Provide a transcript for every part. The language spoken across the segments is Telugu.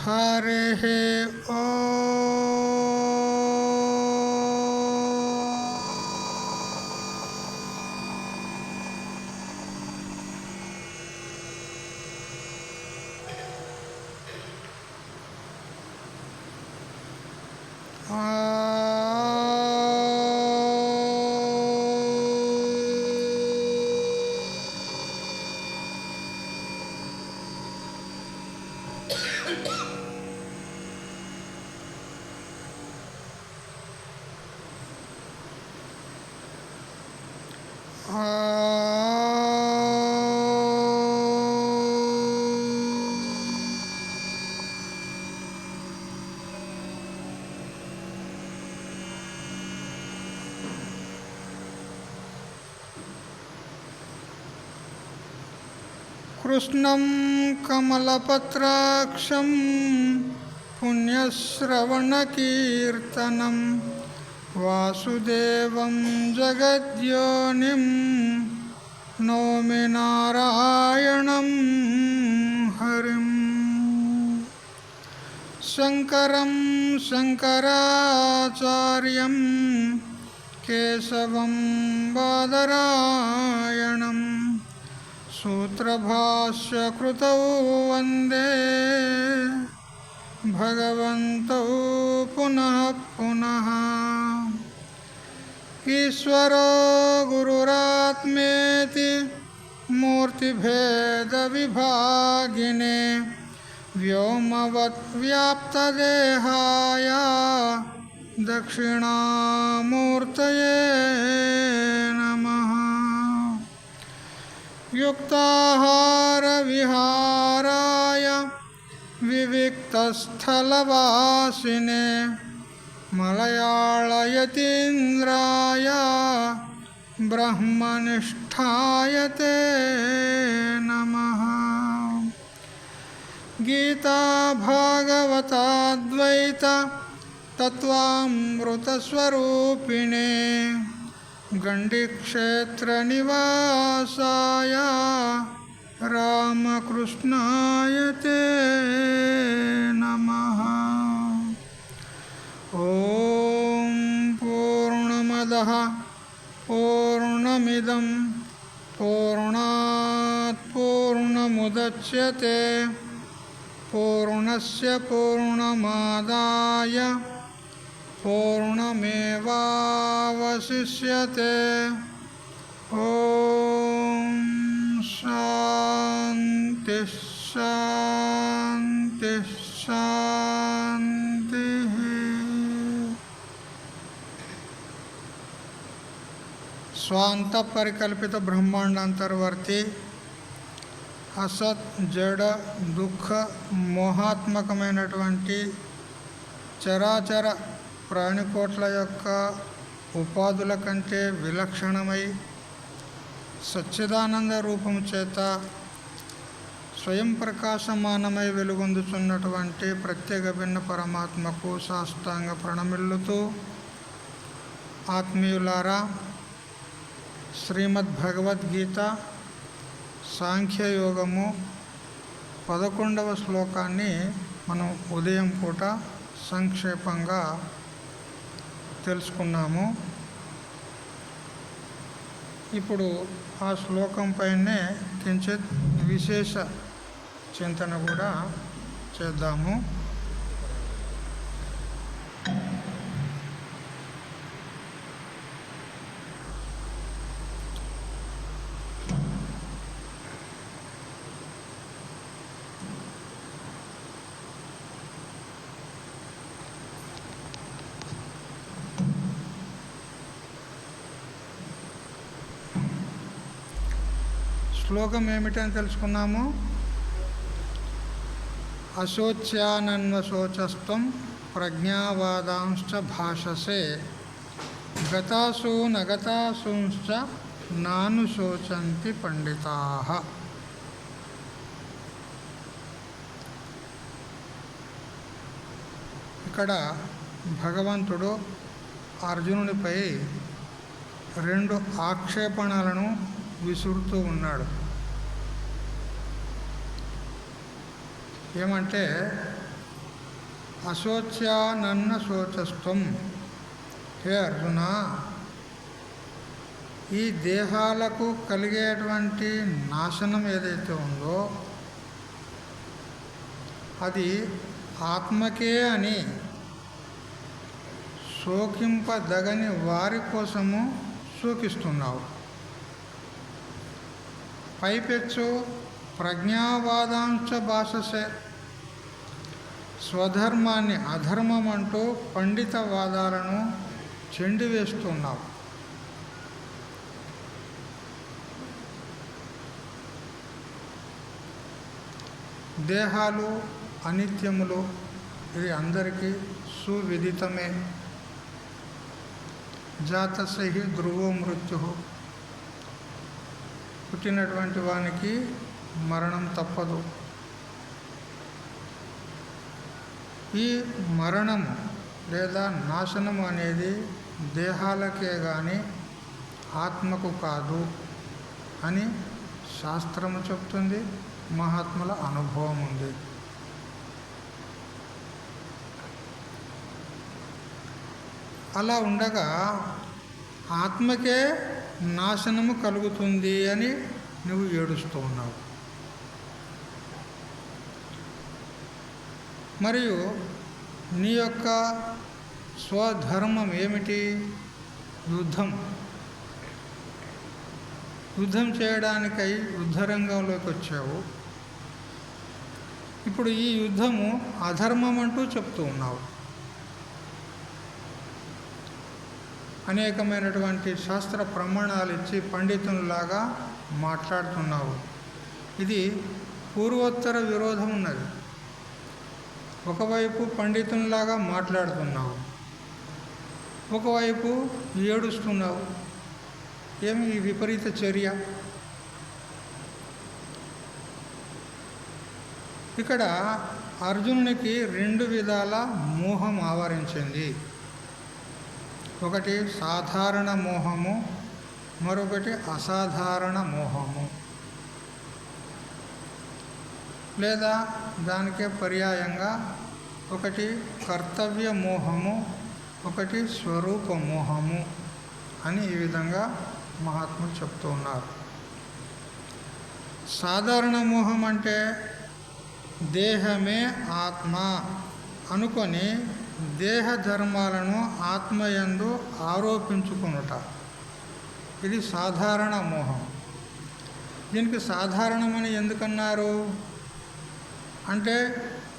हरिः कृष्णं कमलपत्राक्षं पुण्यश्रवणकीर्तनं वासुदेवं जगद्योनिं नौमि नारायणं हरिं। शङ्करं शङ्कराचार्यं केशवं बादरायणं सूत्रभाष्यकृतौ वन्दे भगवन्तौ पुनः पुनः। ईश्वरो गुरुरात्मेति मूर्तिभेदविभागिने व्योमवद्व्याप्तदेहाय दक्षिणामूर्तये नमः। युक्ताहारविहाराय विविक्तस्थलवासिने मलयाळयतीन्द्राय ब्रह्मनिष्ठाय ते नमः। गीताभागवताद्वैत तत्त्वामृतस्वरूपिणे गण्डीक्षेत्रनिवासाय रामकृष्णाय ते नमः। ॐ पूर्णमदः पूर्णमिदं पूर्णात् पूर्णमुदच्यते पूर्णस्य पूर्णमादाय पूर्णमेवावशिष्यते। ॐ शान्ति शान्ति शान्तिः। స్వాంత పరికల్పిత బ్రహ్మాండాంతర్వర్తి అసత్ జడ దుఃఖ మోహాత్మకమైనటువంటి చరాచర ప్రాణికోట్ల యొక్క ఉపాధుల కంటే విలక్షణమై సచ్చిదానంద రూపం చేత స్వయం ప్రకాశమానమై వెలుగొందుతున్నటువంటి ప్రత్యేక భిన్న పరమాత్మకు సాష్టాంగ ప్రణమిల్లుతూ, ఆత్మీయులారా, శ్రీమద్భగవద్గీత సాంఖ్యయోగము 11వ శ్లోకాన్ని మనం ఉదయం పూట సంక్షేపంగా తెలుసుకున్నాము. ఇప్పుడు ఆ శ్లోకం పైనే కించిత్ విశేష చింతన కూడా చేద్దాము. శ్లోకం ఏమిటని తెలుసుకున్నాము. అశోచ్యానన్వశోచస్త్వం ప్రజ్ఞావాదాంశ్చ భాషసే గతాసూనగతాసూంశ్చ నానుశోచంతి పండితాః. ఇక్కడ భగవంతుడు అర్జునునిపై 2 ఆక్షేపణలను విసురుతూ ఉన్నాడు. ఏమంటే, అశోచ్యానన్న శోచస్త్వం. హే అర్జున, ఈ దేహాలకు కలిగేటువంటి నాశనం ఏదైతే ఉందో అది ఆత్మకే అని శోకింపదగని వారి కోసము శోకిస్తున్నావు. పైపెచ్చు ప్రజ్ఞావాదాంశ భాషసే, స్వధర్మాన్ని అధర్మం అంటూ పండిత వాదాలను చెండివేస్తున్నావు. దేహాలు అనిత్యములు, ఇది అందరికీ సువిదితమే. జాతస్య హి ధ్రువో మృత్యు, పుట్టినటువంటి వానికి మరణం తప్పదు. ఈ మరణము లేదా నాశనము అనేది దేహాలకే కానీ ఆత్మకు కాదు అని శాస్త్రము చెప్తుంది, మహాత్ముల అనుభవం ఉంది. అలా ఉండగా ఆత్మకే నాశనము కలుగుతుంది అని నువ్వు ఏడుస్తూ ఉన్నావు. మరియు నీ యొక్క స్వధర్మం ఏమిటి? యుద్ధం చేయడానికై యుద్ధరంగంలోకి వచ్చావు. ఇప్పుడు ఈ యుద్ధము అధర్మం అంటూ చెప్తూ ఉన్నావు. అనేకమైనటువంటి శాస్త్ర ప్రమాణాలు ఇచ్చి పండితుల్లాగా మాట్లాడుతున్నావు. ఇది పూర్వోత్తర విరోధం ఉన్నది. ఒకవైపు పండితుల్లాగా మాట్లాడుతున్నావు, ఒకవైపు ఏడుస్తున్నావు. ఏమి ఈ విపరీత చర్య? ఇక్కడ అర్జునునికి 2 విధాల మోహం ఆవరించింది. ఒకటి సాధారణ మోహము, మరొకటి అసాధారణ మోహము, లేదా దానికే పర్యాయంగా ఒకటి కర్తవ్య మోహము, ఒకటి స్వరూప మోహము అని ఈ విధంగా మహాత్ములు చెప్తూ ఉన్నారు. సాధారణ మోహం అంటే దేహమే ఆత్మ అనుకొని దేహ ధర్మాలను ఆత్మయందు ఆరోపించుకునుట, ఇది సాధారణ మోహం. దీనికి సాధారణమని ఎందుకన్నారు అంటే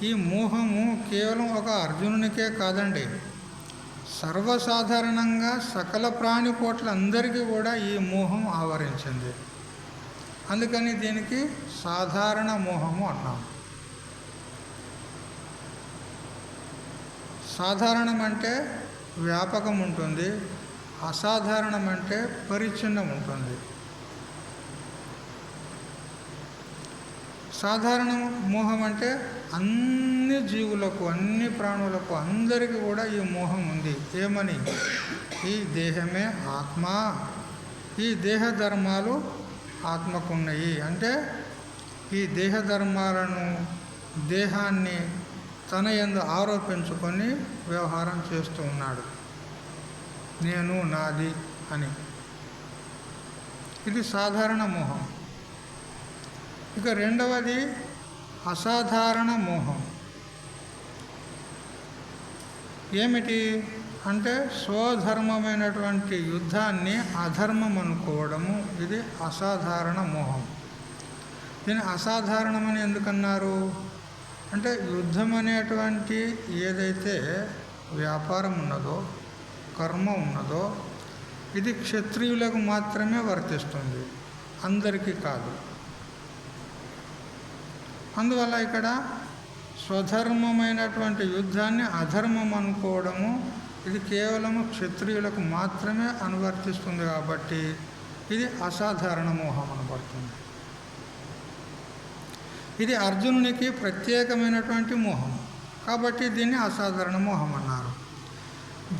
ఈ మోహము కేవలం ఒక అర్జునునికే కాదండి, సర్వసాధారణంగా సకల ప్రాణికోట్లందరికీ కూడా ఈ మోహం ఆవరించింది. అందుకని దీనికి సాధారణ మోహము అన్నాం. సాధారణం అంటే వ్యాపకం ఉంటుంది, అసాధారణం అంటే పరిచ్ఛిన్నం ఉంటుంది. సాధారణ మోహం అంటే అన్ని జీవులకు, అన్ని ప్రాణులకు, అందరికీ కూడా ఈ మోహం ఉంది. ఏమని? ఈ దేహమే ఆత్మ, ఈ దేహ ధర్మాలు ఆత్మకున్నాయి. అంటే ఈ దేహ ధర్మాలను, దేహాన్ని తన యందు ఆరోపించుకొని వ్యవహారం చేస్తూ ఉన్నాడు, నేను నాది అని. ఇది సాధారణ మోహం. ఇక రెండవది అసాధారణ మోహం. ఏమిటి అంటే స్వధర్మమైనటువంటి యుద్ధాన్ని అధర్మం అనుకోవడము, ఇది అసాధారణ మోహం. దీన్ని అసాధారణమని ఎందుకన్నారు అంటే యుద్ధం అనేటువంటి ఏదైతే వ్యాపారం ఉన్నదో, కర్మ ఉన్నదో, ఇది క్షత్రియులకు మాత్రమే వర్తిస్తుంది, అందరికీ కాదు. అందువల్ల ఇక్కడ స్వధర్మమైనటువంటి యుద్ధాన్ని అధర్మం అనుకోవడము, ఇది కేవలము క్షత్రియులకు మాత్రమే అనువర్తిస్తుంది కాబట్టి ఇది అసాధారణ మోహం అనబడుతుంది. ఇది అర్జునునికి ప్రత్యేకమైనటువంటి మోహం కాబట్టి దీన్ని అసాధారణ మోహం అన్నారు.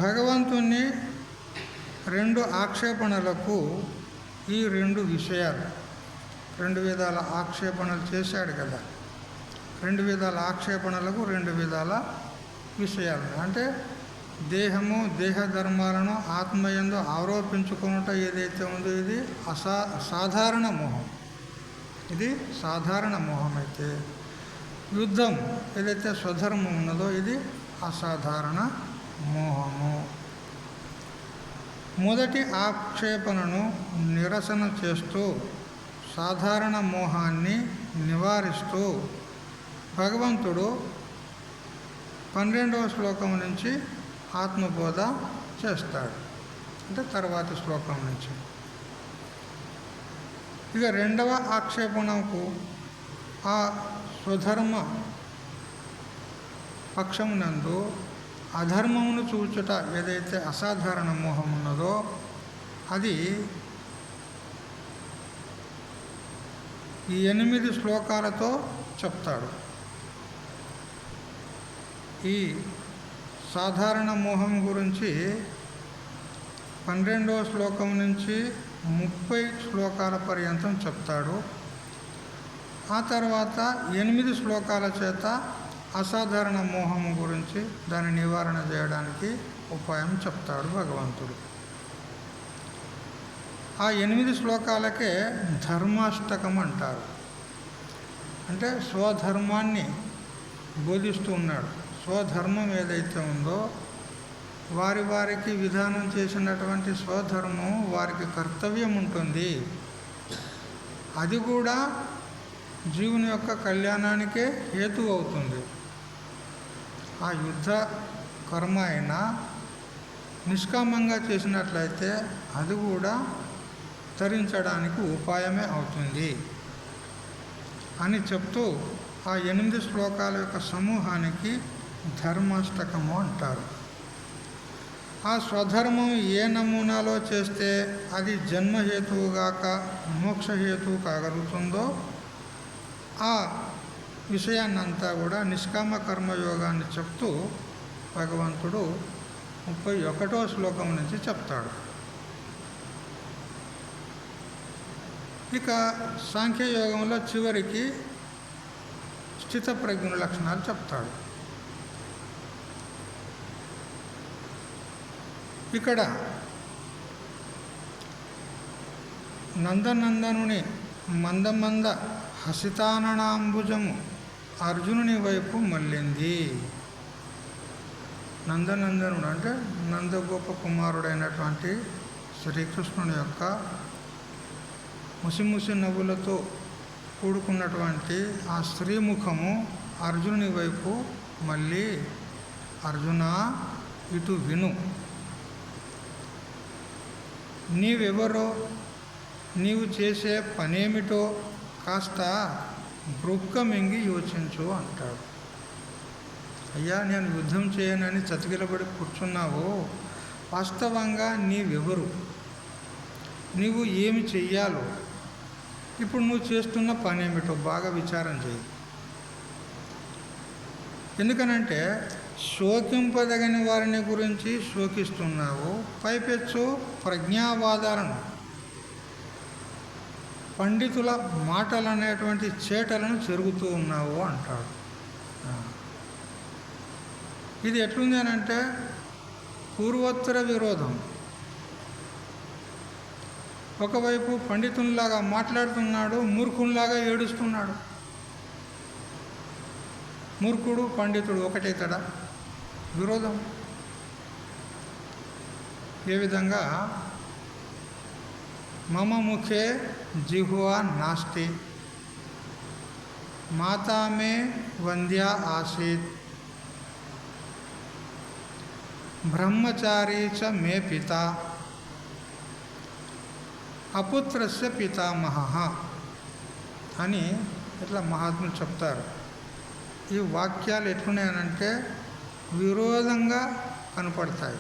భగవంతుని 2 ఆక్షేపణలకు ఈ 2 విషయాలు, 2 విధాల ఆక్షేపణలు చేశాడు కదా. 2 విధాల ఆక్షేపణలకు 2 విధాల విషయాలను, అంటే దేహము దేహ ధర్మాలను ఆత్మయందు ఆరోపించుకున్నట ఏదైతే ఉందో ఇది సాధారణ మోహం. ఇది సాధారణ మోహం అయితే, యుద్ధం ఏదైతే స్వధర్మం ఉన్నదో ఇది అసాధారణ మోహము. మొదటి ఆక్షేపణను నిరసన చేస్తూ సాధారణ మోహాన్ని నివారిస్తూ భగవంతుడు 12వ శ్లోకం నుంచి ఆత్మబోధ చేస్తాడు, అంటే తర్వాతి శ్లోకం నుంచి. ఇక 2వ ఆక్షేపణకు ఆ స్వధర్మ పక్షమునందు అధర్మమును చూచుట ఏదైతే అసాధారణ మోహం ఉన్నదో అది ఈ 8 శ్లోకాలతో చెప్తాడు. ఈ సాధారణ మోహం గురించి 12వ శ్లోకం నుంచి 30 శ్లోకాల పర్యంతం చెప్తాడు. ఆ తర్వాత 8 శ్లోకాల చేత అసాధారణ మోహము గురించి దాని నివారణ చేయడానికి ఉపాయం చెప్తాడు భగవంతుడు. ఆ 8 శ్లోకాలకే ధర్మాష్టకం అంటారు. అంటే స్వధర్మాన్ని బోధిస్తూ ఉన్నాడు. స్వధర్మం ఏదైతే ఉందో వారికి విధానం చేసినటువంటి స్వధర్మం వారికి కర్తవ్యం ఉంటుంది. అది కూడా జీవుని యొక్క కళ్యాణానికే హేతు అవుతుంది. ఆ యుద్ధ కర్మ అయినా నిష్కామంగా చేసినట్లయితే అది కూడా తరించడానికి ఉపాయమే అవుతుంది అని చెప్తూ ఆ 8 శ్లోకాల యొక్క సమూహానికి ధర్మాష్టకము అంటారు. ఆ స్వధర్మం ఏ నమూనాలో చేస్తే అది జన్మహేతువుగాక మోక్షహేతువు కాగలుగుతుందో ఆ విషయాన్నంతా కూడా నిష్కామ కర్మయోగాన్ని చెప్తూ భగవంతుడు 31వ శ్లోకం నుంచి చెప్తాడు. ఇక సాంఖ్యయోగంలో చివరికి స్థితప్రజ్ఞుల లక్షణాలు చెప్తాడు. ఇక్కడ నందనందనుని మందమంద హసితాననాంబుజము అర్జునుని వైపు మళ్ళింది. నందనందనుడు అంటే నందగోప కుమారుడైనటువంటి శ్రీకృష్ణుని యొక్క ముసిముసి నవ్వులతో కూడుకున్నటువంటి ఆ శ్రీముఖము అర్జునుని వైపు మళ్ళీ, అర్జున ఇటు విను, నీవెవరో నీవు చేసే పనేమిటో కాస్త బృక్కమింగి యోచించు అంటాడు. అయ్యా, నేను యుద్ధం చేయనని చతికిలబడి కూర్చున్నావు, వాస్తవంగా నీవెవరు, నీవు ఏమి చెయ్యాలో, ఇప్పుడు నువ్వు చేస్తున్న పనేమిటో బాగా విచారం చేయి. ఎందుకనంటే శోకింపదగని వారిని గురించి శోకిస్తున్నావు, పైపెచ్చు ప్రజ్ఞావాదాలను, పండితుల మాటలు అనేటువంటి చేటలను చెరుగుతూ ఉన్నావు అంటాడు. ఇది ఎట్లుంది అని అంటే పూర్వోత్తర విరోధం. ఒకవైపు పండితునిలాగా మాట్లాడుతున్నాడు, మూర్ఖునిలాగా ఏడుస్తున్నాడు. మూర్ఖుడు పండితుడు ఒకటేతడా? విరోధం. ఏ విధంగా మమ ముఖే జిహ్వా నాస్తి మాతా మే వంద్యా ఆసీత్ బ్రహ్మచారీ చ మే పితా అపుత్రస్య పితామహః అని ఇట్లా మహాత్ములు చెప్తారు. ఈ వాక్యాలు ఎట్లున్నాయనంటే విరోధంగా కనపడతాయి.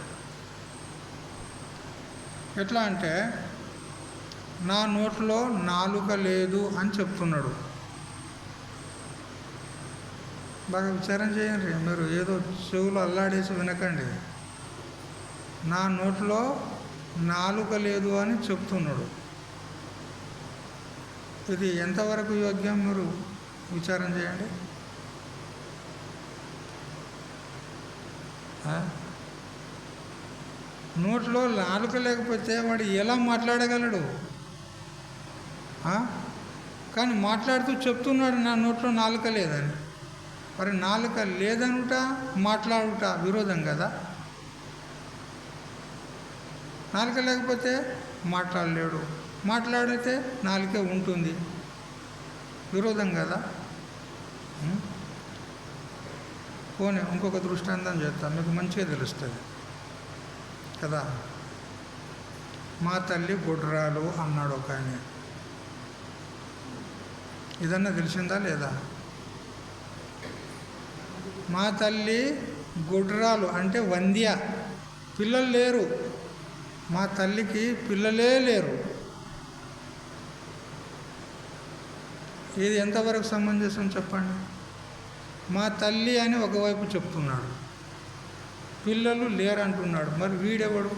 ఎట్లా అంటే నా నోట్లో నాలుక లేదు అని చెప్తున్నాడు. బాగా విచారం చేయండి, మీరు ఏదో చెవులు అల్లాడేసి వినకండి. నా నోట్లో నాలుక లేదు అని చెప్తున్నాడు. ఇది ఎంతవరకు యోగ్యం మీరు విచారం చేయండి. నోట్లో నాలుక లేకపోతే వాడు ఎలా మాట్లాడగలడు? కానీ మాట్లాడుతూ చెప్తున్నాడు నా నోట్లో నాలుక లేదని. మరి నాలుక లేదనుట మాట్లాడుట విరోధం కదా. నాలుక లేకపోతే మాట్లాడలేడు, మాట్లాడితే నాలుకే ఉంటుంది, విరోధం కదా. పోనీ ఇంకొక దృష్టాంతం చేస్తాం, మీకు మంచిగా తెలుస్తుంది కదా. మా తల్లి గుడ్రాలు అన్నాడు ఒక ఆయన. ఇదన్నా తెలిసిందా లేదా? మా తల్లి గుడ్రాలు అంటే వంద్య, పిల్లలు లేరు. మా తల్లికి పిల్లలే లేరు. ఇది ఎంతవరకు సమంజసం చెప్పండి? మా తల్లి అని ఒకవైపు చెప్తున్నాడు, పిల్లలు లేరంటున్నాడు. మరి వీడెవడు?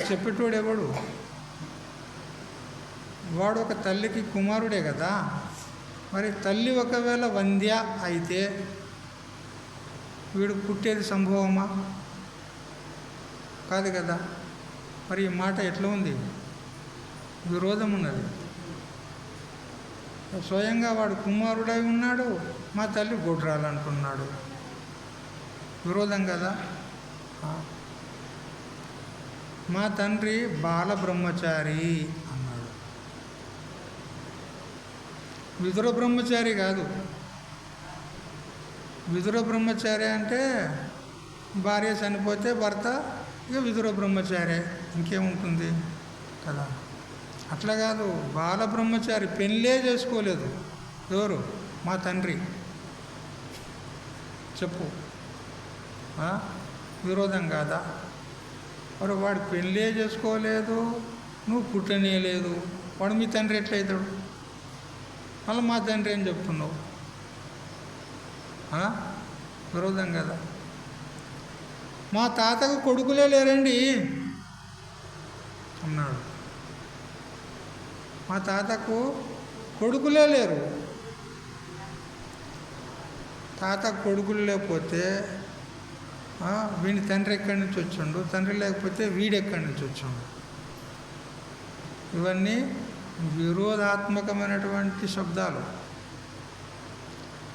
చెప్పేటోడు ఎవడు? వాడు ఒక తల్లికి కుమారుడే కదా. మరి తల్లి ఒకవేళ వంద్య అయితే వీడు పుట్టేది సంభవమా? కాదు కదా. మరి ఈ మాట ఎట్లా ఉంది? విరోధం ఉన్నది. స్వయంగా వాడు కుమారుడై ఉన్నాడు, మా తల్లి గొడ్రాలు అంటున్నాడు, విరోధం కదా. మా తండ్రి బాల బ్రహ్మచారి అన్నాడు. విదుర బ్రహ్మచారి కాదు. విదుర బ్రహ్మచారి అంటే భార్య చనిపోతే భర్త ఇక విదుర బ్రహ్మచారి, ఇంకేముంటుంది కదా. అట్లా కాదు, బాల బ్రహ్మచారి, పెళ్ళే చేసుకోలేదు. ఎవరు? మా తండ్రి. చెప్పు, విరోధం కాదా? మరి వాడు పెళ్ళే చేసుకోలేదు, నువ్వు పుట్టనే లేదు, వాడు మీ తండ్రి ఎట్లయితాడు? మళ్ళీ మా తండ్రి అని చెప్తున్నావు, విరోధం కదా. మా తాతకు కొడుకులే లేరండి అన్నాడు. మా తాతకు కొడుకులే లేరు. తాతకు కొడుకులు లేకపోతే వీడి తండ్రి ఎక్కడి నుంచి వచ్చిండు? తండ్రి లేకపోతే వీడెక్కడి నుంచి వచ్చిండు? ఇవన్నీ విరోధాత్మకమైనటువంటి శబ్దాలు.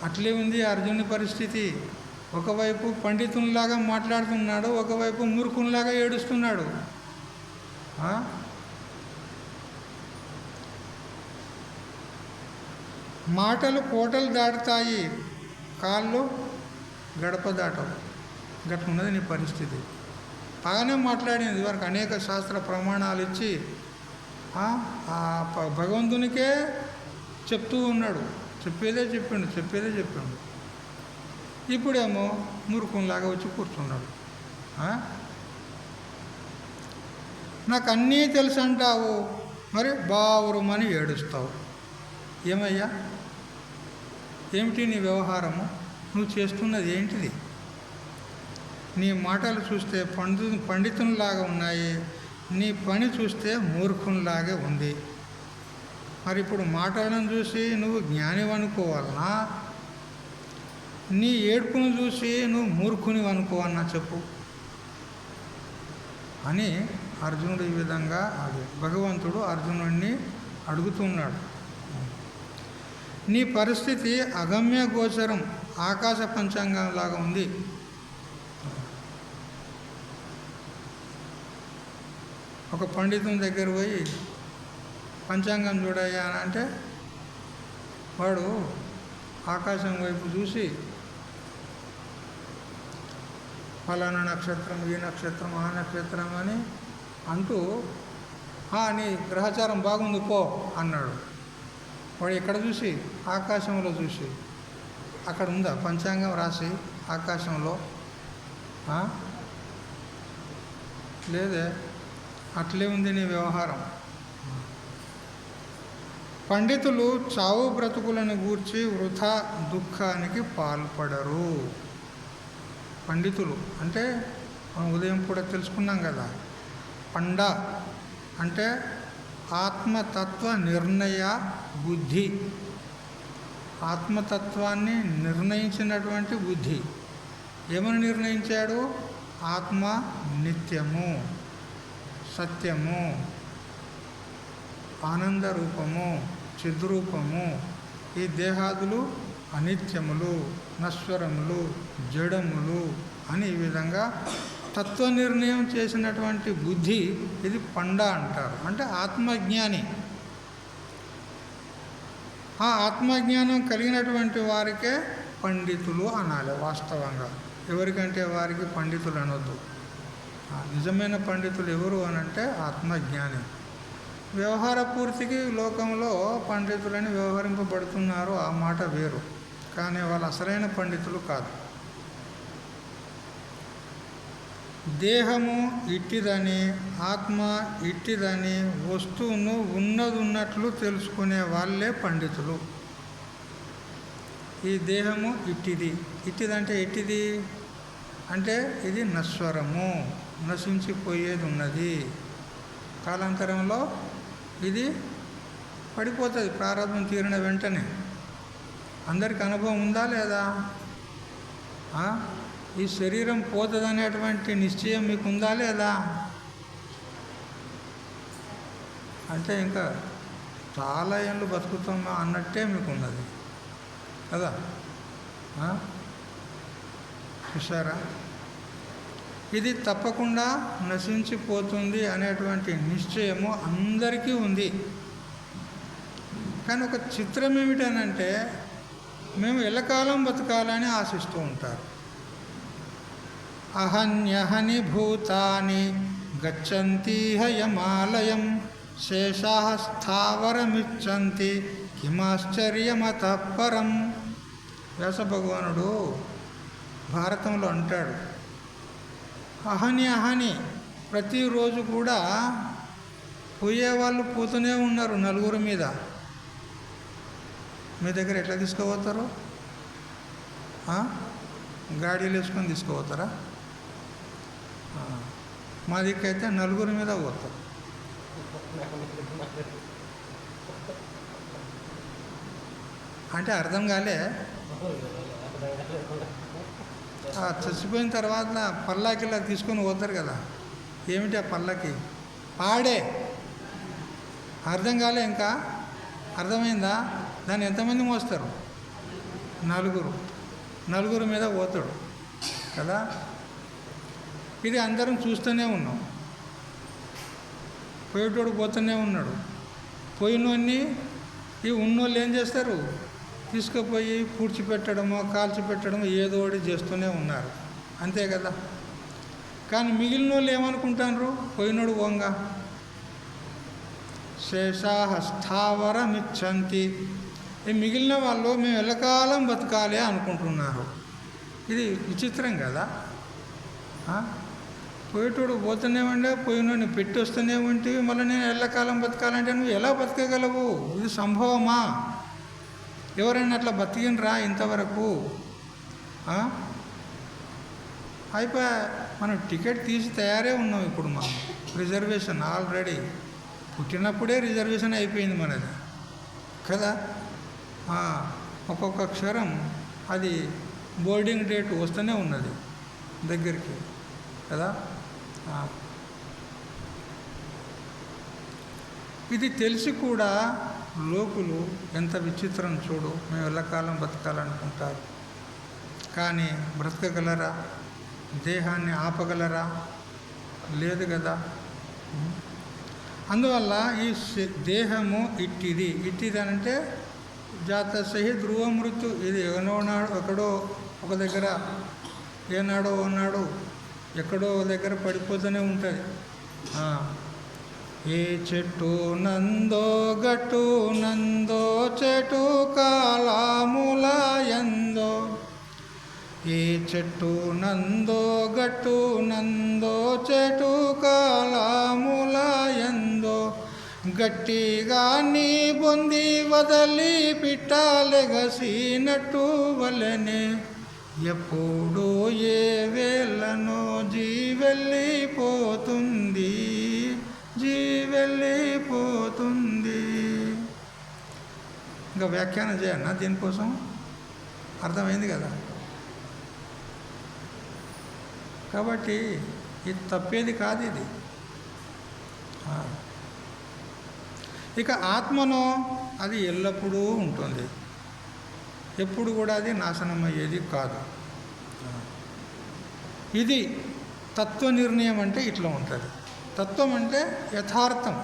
అట్లే ఉంది అర్జునుని పరిస్థితి. ఒకవైపు పండితునిలాగా మాట్లాడుతున్నాడు, ఒకవైపు మూర్ఖునిలాగా ఏడుస్తున్నాడు. మాటలు కోటలు దాటుతాయి, కాళ్ళు గడప దాటవు. గట్లున్నది నీ పరిస్థితి. బాగానే మాట్లాడింది వరకు అనేక శాస్త్ర ప్రమాణాలు ఇచ్చి భగవంతునికే చెప్తూ ఉన్నాడు. చెప్పేదే చెప్పిండు. ఇప్పుడేమో మూర్ఖంలాగా వచ్చి కూర్చున్నాడు. నాకు అన్నీ తెలుసు అంటావు, మరి బావురమని ఏడుస్తావు. ఏమయ్యా, ఏమిటి నీ వ్యవహారము? నువ్వు చేస్తున్నది ఏంటిది? నీ మాటలు చూస్తే పండితునిలాగా ఉన్నాయి, నీ పని చూస్తే మూర్ఖునిలాగే ఉంది. మరి ఇప్పుడు మాటలను చూసి నువ్వు జ్ఞానివి అనుకోవాలన్నా, నీ ఏడ్పును చూసి నువ్వు మూర్ఖుని అనుకోవన్నా చెప్పు అని అర్జునుడు ఈ విధంగా భగవంతుడు అర్జునుడిని అడుగుతున్నాడు. నీ పరిస్థితి అగమ్య గోచరం, ఆకాశ పంచాంగంలాగా ఉంది. ఒక పండితుని దగ్గర పోయి పంచాంగం చూడయ్యా అని అంటే వాడు ఆకాశం వైపు చూసి ఫలానా నక్షత్రం, ఈ నక్షత్రం, ఆ నక్షత్రం అని అంటూ నీ గ్రహచారం బాగుంది పో అన్నాడు. వాడు ఎక్కడ చూసి? ఆకాశంలో చూసి. అక్కడ ఉందా పంచాంగం రాసి ఆకాశంలో? లేదే. అట్లే ఉంది నీ వ్యవహారం. పండితులు చావు బ్రతుకులను గూర్చి వృథా దుఃఖానికి పాల్పడరు. పండితులు అంటే మనం ఉదయం కూడా తెలుసుకున్నాం కదా, పండ అంటే ఆత్మతత్వ నిర్ణయ బుద్ధి, ఆత్మతత్వాన్ని నిర్ణయించినటువంటి బుద్ధి. ఏమని నిర్ణయించాడు? ఆత్మ నిత్యము, సత్యము, ఆనందరూపము, చిద్రూపము. ఈ దేహాదులు అనిత్యములు, నశ్వరములు, జడములు అని ఈ విధంగా తత్వ నిర్ణయం చేసినటువంటి బుద్ధి ఇది పండ అంటారు. అంటే ఆత్మజ్ఞాని. ఆ ఆత్మజ్ఞానం కలిగినటువంటి వారికే పండితులు అనాలి. వాస్తవంగా ఎవరికంటే వారికి పండితులు అనొద్దు. నిజమైన పండితులు ఎవరు అనంటే ఆత్మజ్ఞాని. వ్యవహార పూర్తికి లోకంలో పండితులని వ్యవహరింపబడుతున్నారు, ఆ మాట వేరు. కానీ వాళ్ళు అసలైన పండితులు కాదు. దేహము ఇట్టిదని, ఆత్మ ఇట్టిదని వస్తువును ఉన్నదున్నట్లు తెలుసుకునే వాళ్ళే పండితులు. ఈ దేహము ఇట్టిది. ఇట్టిదంటే ఎట్టిది అంటే ఇది నశ్వరము, నశించిపోయేది ఉన్నది. కాలాంతరంలో ఇది పడిపోతుంది ప్రారంభం తీరిన వెంటనే. అందరికి అనుభవం ఉందా లేదా? ఈ శరీరం పోతుందనేటువంటి నిశ్చయం మీకు ఉందా లేదా? అంటే ఇంకా చాలా ఏళ్ళు బతుకుతామా అన్నట్టే మీకు ఉన్నది కదా. చూసారా? ఇది తప్పకుండా నశించిపోతుంది అనేటువంటి నిశ్చయము అందరికీ ఉంది. కానీ ఒక చిత్రం ఏమిటనంటే మేము ఎల్లకాలం బతకాలని ఆశిస్తూ ఉంటారు. అహన్యహని భూతాని గచ్చంతీహ యమాలయం శేషాః స్థావరమిచ్చంతి కిమాశ్చర్యమతః పరం. వ్యాస భగవానుడు భారతంలో అంటాడు, అహని అహని ప్రతిరోజు కూడా పోయేవాళ్ళు పోతూనే ఉన్నారు నలుగురి మీద. మీ దగ్గర ఎట్లా తీసుకుపోతారు? గాడీలు వేసుకొని తీసుకుపోతారా? మా దిక్కైతే నలుగురి మీద పోతారు. అంటే అర్థం కాలే. చచ్చిపోయిన తర్వాత పల్లాకిలా తీసుకొని పోతారు కదా. ఏమిటి ఆ పల్లకి? పాడే. అర్థం కాలే ఇంకా? అర్థమైందా? దాన్ని ఎంతమంది మోస్తారు? నలుగురు మీద పోతాడు కదా. ఇది అందరం చూస్తూనే ఉన్నాం. పోయేటోడు పోతూనే ఉన్నాడు. పోయినోన్ని ఈ ఉన్నోళ్ళు ఏం చేస్తారు? తీసుకుపోయి పూడ్చిపెట్టడమో కాల్చిపెట్టడమో ఏదో ఒకటి చేస్తూనే ఉన్నారు, అంతే కదా. కానీ మిగిలిన వాళ్ళు ఏమనుకుంటారు? పోయినోడు పోంగా శేషాః స్థావరమిచ్చంతి. ఈ మిగిలిన వాళ్ళు మేము ఎల్లకాలం బతకాలి అనుకుంటున్నారు. ఇది విచిత్రం కదా. పోయేటోడు పోతూనే ఉండే, పోయినోడిని పెట్టి వస్తూనే ఉంటివి, మళ్ళీ నేను ఎల్లకాలం బతకాలంటే నువ్వు ఎలా బతకగలవు? ఇది సంభవమా? ఎవరైనా అట్లా బతికినరా ఇంతవరకు? అయిపోయా. మనం టికెట్ తీసి తయారే ఉన్నాం ఇప్పుడు. మనం రిజర్వేషన్ ఆల్రెడీ పుట్టినప్పుడే రిజర్వేషన్ అయిపోయింది మనది కదా. ఒక్కొక్క క్షరం అది బోర్డింగ్ డేట్ వస్తూనే ఉన్నది దగ్గరికి కదా. ఇది తెలిసి కూడా లోకులు ఎంత విచిత్రం చూడు. మేము ఎల్లకాలం బతకాలనుకుంటారు, కానీ బ్రతకగలరా? దేహాన్ని ఆపగలరా? లేదు కదా. అందువల్ల ఈ దేహము ఇట్టిది అంటే జాతస్య ధ్రువ మృత్యు. ఇది ఎక్కడో ఒక దగ్గర ఏనాడో ఉన్నాడు, ఎక్కడో దగ్గర పడిపోతూనే ఉంటుంది. ఏ చెట్టు నందో గట్టు నందో చెట్టు కాలాముల ఎందో. ఏ చెట్టు నందో గట్టు నందో చెట్టు కాలాముల ఎందో. గట్టిగా నీ బొంది వదలి పిట్టాలెగసినట్టు వలెనే ఎప్పుడు ఏ వేళనో వెళ్ళిపోతుంది. ఇంకా వ్యాఖ్యానం చేయన్నా దీనికోసం? అర్థమైంది కదా. కాబట్టి ఇది తప్పేది కాదు ఇది. ఇక ఆత్మలో అది ఎల్లప్పుడూ ఉంటుంది, ఎప్పుడు కూడా అది నాశనం అయ్యేది కాదు. ఇది తత్వ నిర్ణయం అంటే ఇట్లా ఉంటుంది. తత్వం అంటే యథార్థం,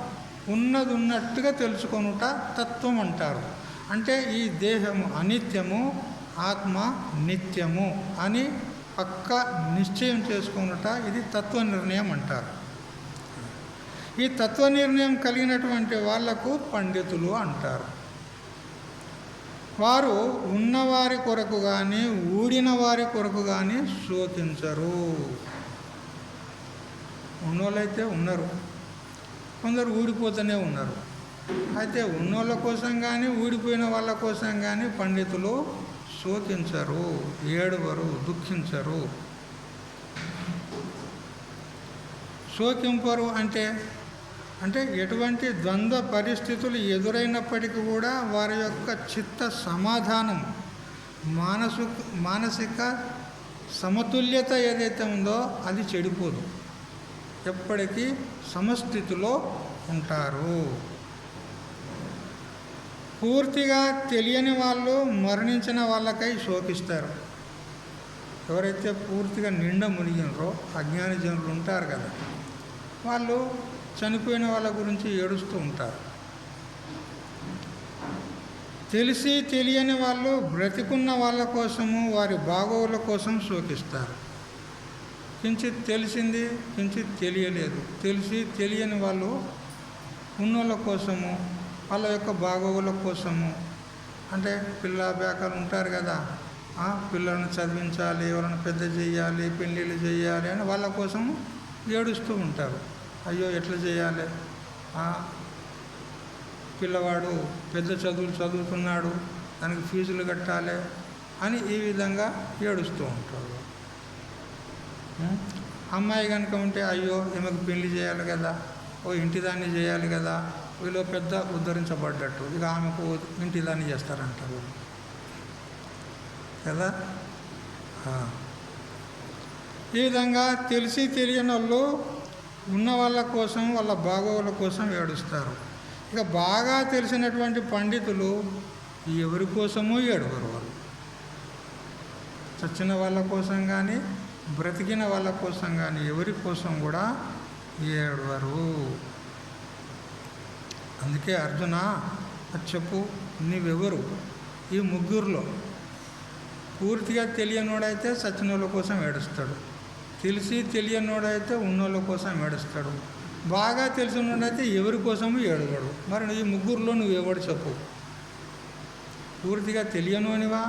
ఉన్నది ఉన్నట్టుగా తెలుసుకొనుట తత్వం అంటారు. అంటే ఈ దేహము అనిత్యము, ఆత్మ నిత్యము అని పక్క నిశ్చయం చేసుకొనుట ఇది తత్వ నిర్ణయం అంటారు. ఈ తత్వ నిర్ణయం కలిగినటువంటి వాళ్లకు పండితులు అంటారు. వారు ఉన్నవారి కొరకు కానీ ఊడిన వారి కొరకు కానీ శోకించరు. ఉన్నోళ్ళైతే ఉన్నారు, కొందరు ఊడిపోతూనే ఉన్నారు. అయితే ఉన్నోళ్ళ కోసం కానీ ఊడిపోయిన వాళ్ళ కోసం కానీ పండితులు శోకించరు, ఏడవరు, దుఃఖించరు. శోకింపరు అంటే ఎటువంటి ద్వంద్వ పరిస్థితులు ఎదురైనప్పటికీ కూడా వారి యొక్క చిత్త సమాధానం, మానసిక సమతుల్యత ఏదైతే ఉందో అది చెడిపోదు, ఎప్పటికీ సమస్థితిలో ఉంటారు. పూర్తిగా తెలియని వాళ్ళు మరణించిన వాళ్ళకై శోకిస్తారు. ఎవరైతే పూర్తిగా నిండా మునిగినరో అజ్ఞాని జనులు ఉంటారు కదా, వాళ్ళు చనిపోయిన వాళ్ళ గురించి ఏడుస్తూ ఉంటారు. తెలిసి తెలియని వాళ్ళు బ్రతికున్న వాళ్ళ కోసము, వారి బాగోగుల కోసం శోకిస్తారు. కించిత్ తెలిసింది, కించిత్ తెలియలేదు. తెలిసి తెలియని వాళ్ళు ఉన్నోళ్ళ కోసము, వాళ్ళ యొక్క బాగోగుల కోసము, అంటే పిల్ల బేకాలు ఉంటారు కదా, పిల్లలను చదివించాలి, వాళ్ళని పెద్ద చేయాలి, పెళ్ళిళ్ళు చేయాలి అని వాళ్ళ కోసము ఏడుస్తూ ఉంటారు. అయ్యో ఎట్లా చేయాలి, పిల్లవాడు పెద్ద చదువులు చదువుతున్నాడు, దానికి ఫీజులు కట్టాలి అని ఈ విధంగా ఏడుస్తూ ఉంటారు. అమ్మాయి కనుక ఉంటే అయ్యో ఈమెకు పెళ్లి చేయాలి కదా, ఓ ఇంటిదాన్ని చేయాలి కదా, వీళ్ళు పెద్ద ఉద్ధరించబడ్డట్టు ఇక ఆమెకు ఇంటిదాన్ని చేస్తారంటారు కదా. ఈ విధంగా తెలిసి తెలియని వాళ్ళు ఉన్న వాళ్ళ కోసం, వాళ్ళ బాగోగుల కోసం ఏడుస్తారు. ఇక బాగా తెలిసినటువంటి పండితులు ఎవరి కోసమో ఏడవరు. వాళ్ళు చచ్చిన వాళ్ళ కోసం కానీ బ్రతికిన వాళ్ళ కోసం కానీ ఎవరి కోసం కూడా ఏడవరు. అందుకే అర్జున చెప్పు, నీవెవరు ఈ ముగ్గురులో? పూర్తిగా తెలియనోడైతే చచ్చిన వాళ్ళ కోసం ఏడుస్తాడు, తెలిసి తెలియనోడైతే ఉన్నోళ్ళ కోసం ఏడుస్తాడు, బాగా తెలిసినోడైతే ఎవరి కోసము ఏడవడు. మరి ఈ ముగ్గురులో నువ్వెవడు చెప్పు? పూర్తిగా తెలియనోనివా,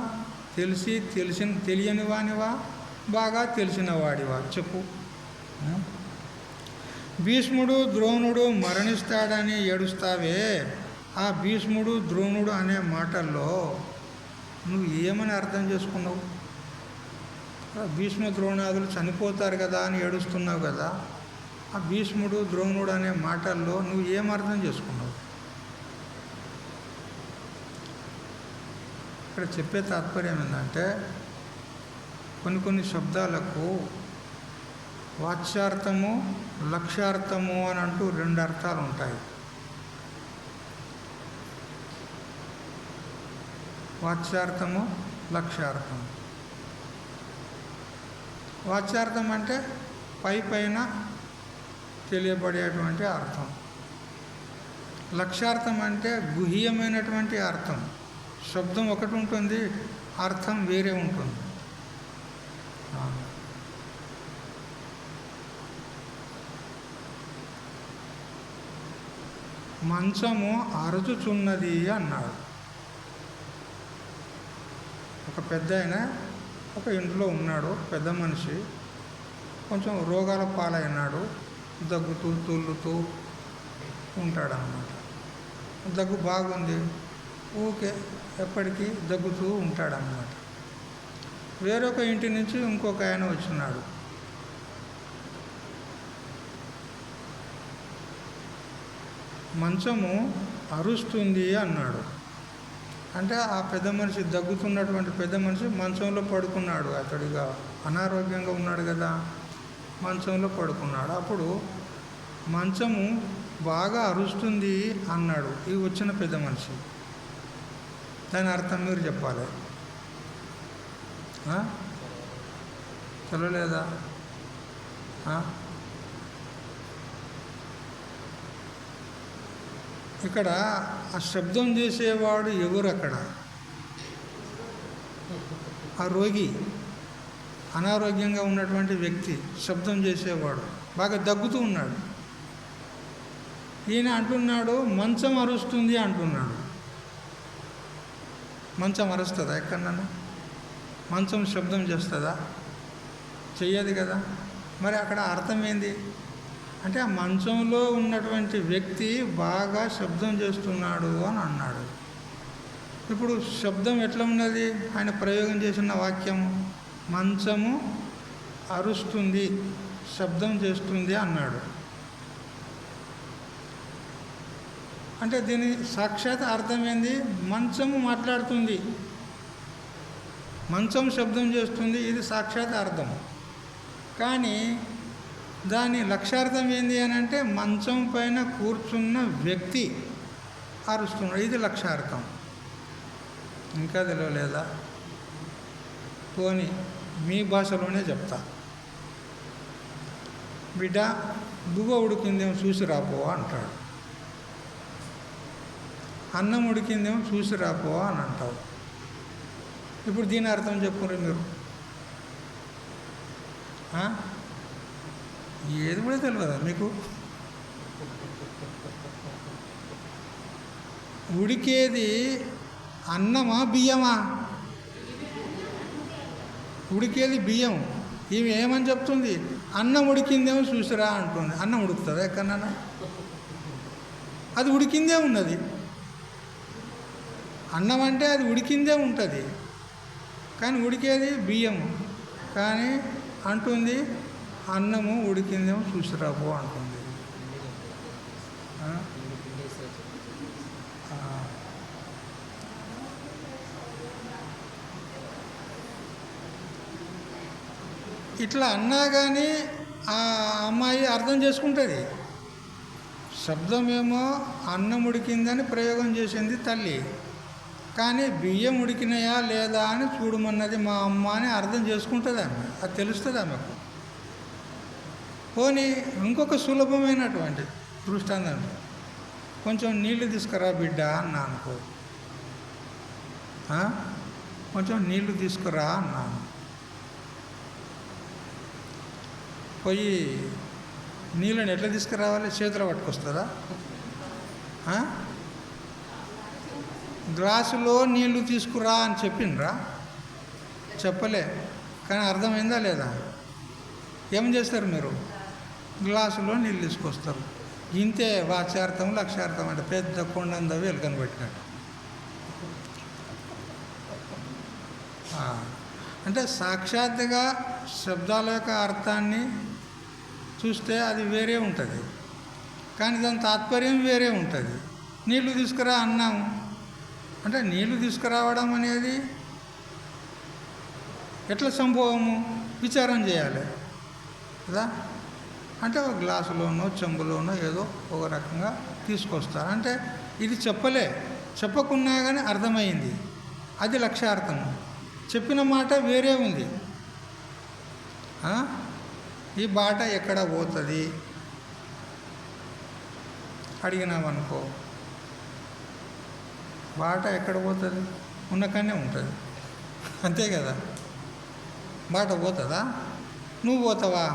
తెలియని వానివా, బాగా తెలిసిన వాడివా చెప్పు. భీష్ముడు ద్రోణుడు మరణిస్తాడని ఏడుస్తావే, ఆ భీష్ముడు ద్రోణుడు అనే మాటల్లో నువ్వు ఏమని అర్థం చేసుకున్నావు? భీష్మ ద్రోణాదులు చనిపోతారు కదా అని ఏడుస్తున్నావు కదా, ఆ భీష్ముడు ద్రోణుడు అనే మాటల్లో నువ్వు ఏం అర్థం చేసుకున్నావు? ఇక్కడ చెప్పే తాత్పర్యం ఏంటంటే కొన్ని శబ్దాలకు వాచ్యార్థము, లక్ష్యార్థము అని అంటూ రెండు అర్థాలు ఉంటాయి. వాచ్యార్థము, లక్ష్యార్థం. వాచ్యార్థం అంటే పైన తెలియబడేటువంటి అర్థం. లక్ష్యార్థం అంటే గుహ్యమైనటువంటి అర్థం. శబ్దం ఒకటి ఉంటుంది, అర్థం వేరే ఉంటుంది. మంచము అరుచుచున్నది అన్నాడు. ఒక పెద్ద ఆయన ఒక ఇంట్లో ఉన్నాడు, పెద్ద మనిషి, కొంచెం రోగాల పాలైనాడు, దగ్గుతూ తుల్లుతూ ఉంటాడన్నమాట. దగ్గు బాగుంది, ఊకే ఎప్పటికీ దగ్గుతూ ఉంటాడన్నమాట. వేరొక ఇంటి నుంచి ఇంకొక ఆయన వచ్చినాడు. మంచము అరుస్తుంది అన్నాడు. అంటే ఆ పెద్ద మనిషి, దగ్గుతున్నటువంటి పెద్ద మనిషి మంచంలో పడుకున్నాడు. అతడిగా అనారోగ్యంగా ఉన్నాడు కదా, మంచంలో పడుకున్నాడు. అప్పుడు మంచము బాగా అరుస్తుంది అన్నాడు ఈ వచ్చిన పెద్ద మనిషి. దాని అర్థం మీరు చెప్పాలి. తెలవలేదా? ఇక్కడ ఆ శబ్దం చేసేవాడు ఎవరు? అక్కడ ఆ రోగి, అనారోగ్యంగా ఉన్నటువంటి వ్యక్తి, శబ్దం చేసేవాడు బాగా దగ్గుతూ ఉన్నాడు. ఈయన అంటున్నాడు మంచం అరుస్తుంది అంటున్నాడు. మంచం అరుస్తుందా? ఎక్కడన్నా మంచం శబ్దం చేస్తుందా? చెయ్యదు కదా. మరి అక్కడ అర్థం ఏంది అంటే ఆ మంచంలో ఉన్నటువంటి వ్యక్తి బాగా శబ్దం చేస్తున్నాడు అని అన్నాడు. ఇప్పుడు శబ్దం ఎట్లా ఉన్నది? ఆయన ప్రయోగం చేసిన వాక్యం మంచము అరుస్తుంది, శబ్దం చేస్తుంది అన్నాడు. అంటే దీని సాక్షాత్ అర్థం ఏంది? మంచము మాట్లాడుతుంది, మంచం శబ్దం చేస్తుంది, ఇది సాక్షాత్ అర్థం. కానీ దాని లక్ష్యార్థం ఏంది అని అంటే మంచం పైన కూర్చున్న వ్యక్తి అరుస్తున్నాడు, ఇది లక్ష్యార్థం. ఇంకా తెలియలేదా? పోనీ మీ భాషలోనే చెప్తా. బిడ్డ బువ్వ ఉడికిందేమో చూసి రాపో అంటాడు. అన్నం ఉడికిందేమో చూసి రాపో అని అంటావు. ఇప్పుడు దీని అర్థం చెప్పుకోరు మీరు? ఏది కూడా తెలియదా మీకు? ఉడికేది అన్నమా బియ్యమా? ఉడికేది బియ్యం. ఈమె ఏమని చెప్తుంది? అన్నం ఉడికిందేమో చూసిరా అంటుంది. అన్నం ఉడుకుతుందా ఎక్కడన్నా? అది ఉడికిందే ఉన్నది. అన్నం అంటే అది ఉడికిందే ఉంటుంది, కానీ ఉడికేది బియ్యం. కానీ అంటుంది అన్నము ఉడికిందేమో చూసిరాపో అంటుంది. ఇట్లా అన్నా కానీ ఆ అమ్మాయి అర్థం చేసుకుంటుంది. శబ్దమేమో అన్నం ఉడికిందని ప్రయోగం చేసింది తల్లి, కానీ బియ్యం ఉడికినాయా లేదా అని చూడమన్నది మా అమ్మ అని అర్థం చేసుకుంటుంది ఆమె. అది తెలుస్తుంది ఆమెకు. పోనీ ఇంకొక సులభమైనటువంటి దృష్టాంతం, కొంచెం నీళ్లు తీసుకురా బిడ్డ అన్నా అనుకో. కొంచెం నీళ్లు తీసుకురా అన్నాను. పోయి నీళ్ళని ఎట్లా తీసుకురావాలి? చేతిలో పట్టుకొస్తుందా? గ్లాసులో నీళ్లు తీసుకురా అని చెప్పిండ్రా? చెప్పలే. కానీ అర్థమైందా లేదా? ఏం చేస్తారు మీరు? గ్లాసులో నీళ్ళు తీసుకొస్తారు. ఇంతే వాచ్యార్థం లక్ష్యార్థం అంటే పెద్ద కొండందవి వెలుకని పెట్టినట్టు. అంటే సాక్షాత్తుగా శబ్దాల యొక్క అర్థాన్ని చూస్తే అది వేరే ఉంటుంది, కానీ దాని తాత్పర్యం వేరే ఉంటుంది. నీళ్లు తీసుకురా అన్నాము అంటే నీళ్లు తీసుకురావడం అనేది ఎట్లా సంభవము? విచారం చేయాలి కదా. అంటే ఒక గ్లాసులోనో చెంబులోనో ఏదో ఒక రకంగా తీసుకొస్తారు. అంటే ఇది చెప్పకున్నా కానీ అర్థమైంది, అది లక్ష్యార్థం. చెప్పిన మాట వేరే ఉంది. ఈ బాట ఎక్కడ పోతుంది అడిగినామనుకో, బాట ఎక్కడ పోతుంది? ఉన్నకనే ఉంటుంది, అంతే కదా. బాట పోతుందా? నువ్వు పోతావా?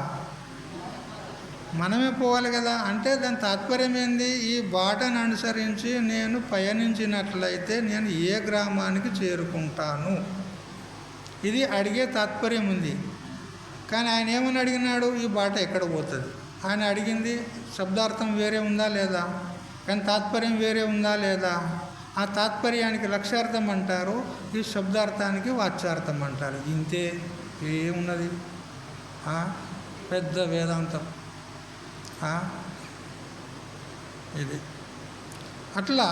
మనమే పోవాలి కదా. అంటే దాని తాత్పర్యం ఏంది? ఈ బాటను అనుసరించి నేను పయనించినట్లయితే నేను ఏ గ్రామానికి చేరుకుంటాను, ఇది అడిగే తాత్పర్యం ఉంది. కానీ ఆయన ఏమని అడిగినాడు? ఈ బాట ఎక్కడ పోతుంది. ఆయన అడిగింది శబ్దార్థం వేరే ఉందా లేదా, కానీ తాత్పర్యం వేరే ఉందా లేదా. ఆ తాత్పర్యానికి లక్ష్యార్థం అంటారు, ఈ శబ్దార్థానికి వాచ్యార్థం అంటారు. ఇంతే, ఏమున్నది? పెద్ద వేదాంతం ఇది. అట్లా